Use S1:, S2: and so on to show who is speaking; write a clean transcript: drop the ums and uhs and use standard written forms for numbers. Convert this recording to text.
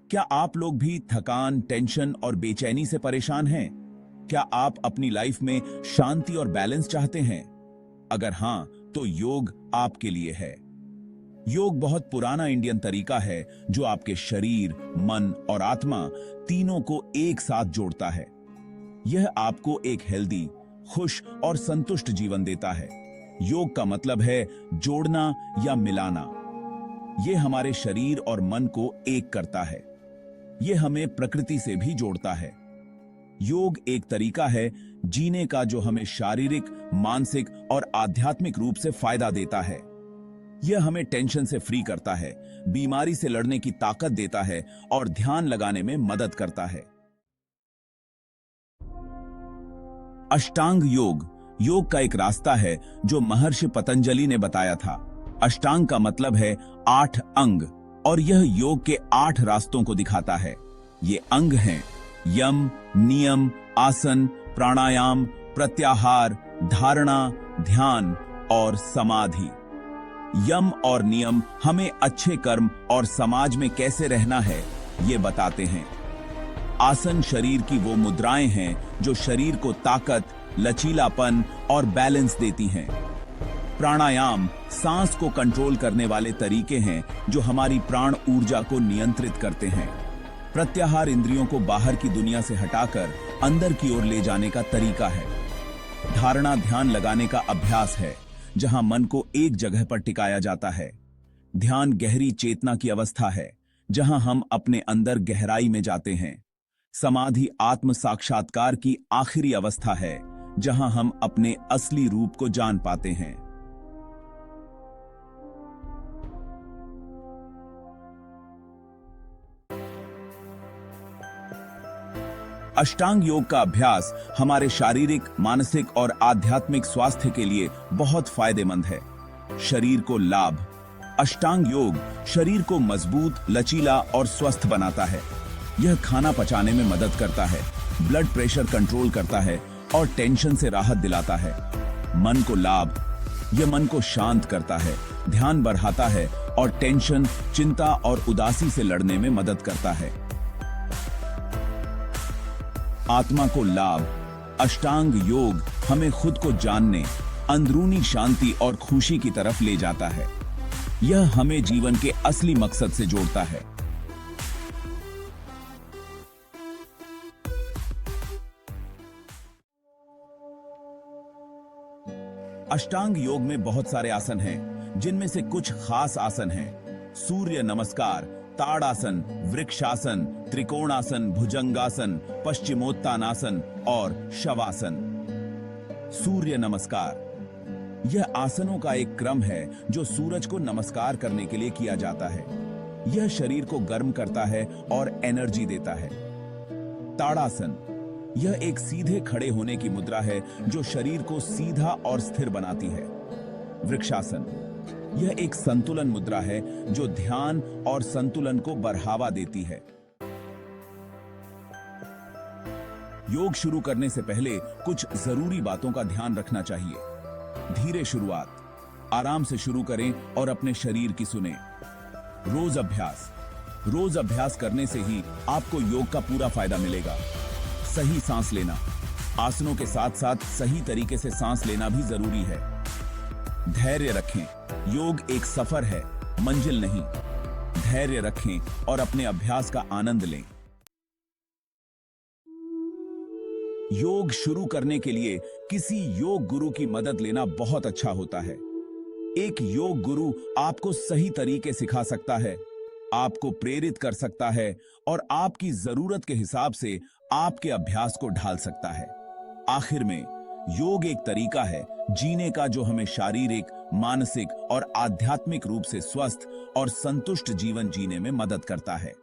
S1: क्या आप लोग भी थकान, टेंशन और बेचैनी से परेशान हैं? क्या आप अपनी लाइफ में शांति और बैलेंस चाहते हैं? अगर हां, तो योग आपके लिए है। योग बहुत पुराना इंडियन तरीका है जो आपके शरीर, मन और आत्मा तीनों को एक साथ जोड़ता है। यह आपको एक हेल्दी, खुश और संतुष्ट जीवन देता है। योग का मतलब है जोड़ना या मिलाना। यह हमारे शरीर और मन को एक करता है। यह हमें प्रकृति से भी जोड़ता है। योग एक तरीका है जीने का जो हमें शारीरिक, मानसिक और आध्यात्मिक रूप से फायदा देता है। यह हमें टेंशन से फ्री करता है, बीमारी से लड़ने की ताकत देता है और ध्यान लगाने में मदद करता है। अष्टांग योग योग का एक रास्ता है जो महर्षि पतंजलि ने बताया था। अष्टांग का मतलब है 8 अंग और यह योग के 8 रास्तों को दिखाता है। ये अंग हैं यम, नियम, आसन, प्राणायाम, प्रत्याहार, धारणा, ध्यान और समाधि। यम और नियम हमें अच्छे कर्म और समाज में कैसे रहना है, ये बताते हैं। आसन शरीर की वो मुद्राएं हैं जो शरीर को ताकत, लचीलापन और बैलेंस देती हैं। प्राणायाम सांस को कंट्रोल करने वाले तरीके हैं जो हमारी प्राण ऊर्जा को नियंत्रित करते हैं। प्रत्याहार इंद्रियों को बाहर की दुनिया से हटाकर अंदर की ओर ले जाने का तरीका है। धारणा ध्यान लगाने का अभ्यास है जहां मन को एक जगह पर टिकाया जाता है। ध्यान गहरी चेतना की अवस्था है जहां हम अपने अंदर गहराई में जाते हैं। समाधि आत्म साक्षात्कार की आखिरी अवस्था है जहां हम अपने असली रूप को जान पाते हैं। अष्टांग योग का अभ्यास हमारे शारीरिक, मानसिक और आध्यात्मिक स्वास्थ्य के लिए बहुत फायदेमंद है। शरीर को लाभ। अष्टांग योग शरीर को मजबूत, लचीला और स्वस्थ बनाता है। यह खाना पचाने में मदद करता है, ब्लड प्रेशर कंट्रोल करता है और टेंशन से राहत दिलाता है। मन को लाभ। यह मन को शांत करता है, ध्यान बढ़ाता है और टेंशन, चिंता और उदासी से लड़ने में मदद करता है। आत्मा को लाभ। अष्टांग योग हमें खुद को जानने, अंदरूनी शांति और खुशी की तरफ ले जाता है। यह हमें जीवन के असली मकसद से जोड़ता है। अष्टांग योग में बहुत सारे आसन हैं, जिनमें से कुछ खास आसन हैं। सूर्य नमस्कार, ताड़ासन, वृक्षासन, त्रिकोणासन, भुजंगासन, पश्चिमोत्तानासन और शवासन। सूर्य नमस्कार यह आसनों का एक क्रम है जो सूरज को नमस्कार करने के लिए किया जाता है। यह शरीर को गर्म करता है और एनर्जी देता है। ताड़ासन यह एक सीधे खड़े होने की मुद्रा है जो शरीर को सीधा और स्थिर बनाती है। वृक्षासन यह एक संतुलन मुद्रा है जो ध्यान और संतुलन को बढ़ावा देती है। योग शुरू करने से पहले कुछ जरूरी बातों का ध्यान रखना चाहिए। धीरे शुरुआत, आराम से शुरू करें और अपने शरीर की सुने। रोज अभ्यास करने से ही आपको योग का पूरा फायदा मिलेगा। सही सांस लेना, आसनों के साथ साथ सही तरीके से सांस लेना भी जरूरी है। धैर्य रखें, योग एक सफर है, मंजिल नहीं। धैर्य रखें और अपने अभ्यास का आनंद लें। योग शुरू करने के लिए किसी योग गुरु की मदद लेना बहुत अच्छा होता है। एक योग गुरु आपको सही तरीके सिखा सकता है, आपको प्रेरित कर सकता है और आपकी जरूरत के हिसाब से आपके अभ्यास को ढाल सकता है। आखिर में योग एक तरीका है जीने का जो हमें शारीरिक, मानसिक और आध्यात्मिक रूप से स्वस्थ और संतुष्ट जीवन जीने में मदद करता है।